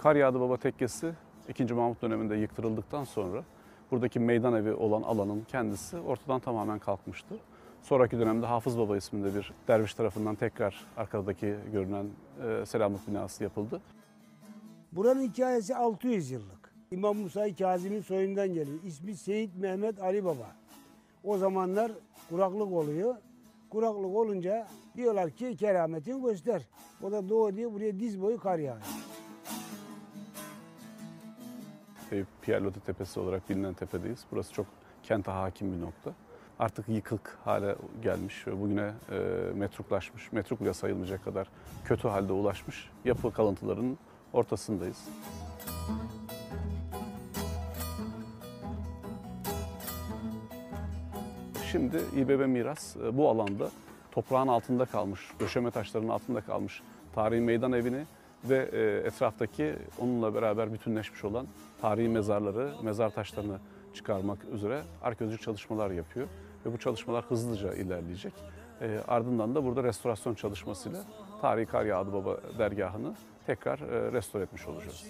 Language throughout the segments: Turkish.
Kar Yağdı Baba Tekkesi 2. Mahmut döneminde yıktırıldıktan sonra buradaki meydan evi olan alanın kendisi ortadan tamamen kalkmıştı. Sonraki dönemde Hafız Baba isminde bir derviş tarafından tekrar arkadaki görünen selamlık binası yapıldı. Buranın hikayesi 600 yıllık. İmam Musa Kazım'ın soyundan geliyor. İsmi Seyit Mehmet Ali Baba. O zamanlar kuraklık oluyor. Kuraklık olunca diyorlar ki kerametini göster. O da doğu diyor, buraya diz boyu kar yağıyor. Pierre Loti Tepesi olarak bilinen tepedeyiz. Burası çok kente hakim bir nokta. Artık yıkık hale gelmiş ve bugüne metruklaşmış, metruk bile sayılmayacak kadar kötü halde ulaşmış yapı kalıntılarının ortasındayız. Şimdi İBB Miras bu alanda toprağın altında kalmış, döşeme taşlarının altında kalmış tarihi meydan evini ve etraftaki onunla beraber bütünleşmiş olan tarihi mezarları, mezar taşlarını çıkarmak üzere arkeolojik çalışmalar yapıyor. Ve bu çalışmalar hızlıca ilerleyecek. Ardından da burada restorasyon çalışmasıyla tarihi Kar Yağdı Baba dergahını tekrar restore etmiş olacağız.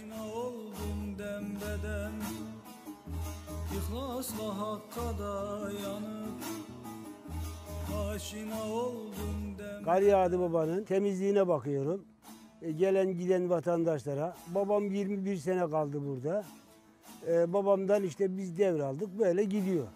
Kar Yağdı Baba'nın temizliğine bakıyorum. Gelen giden vatandaşlara. Babam 21 sene kaldı burada. Babamdan işte biz devraldık, böyle gidiyor.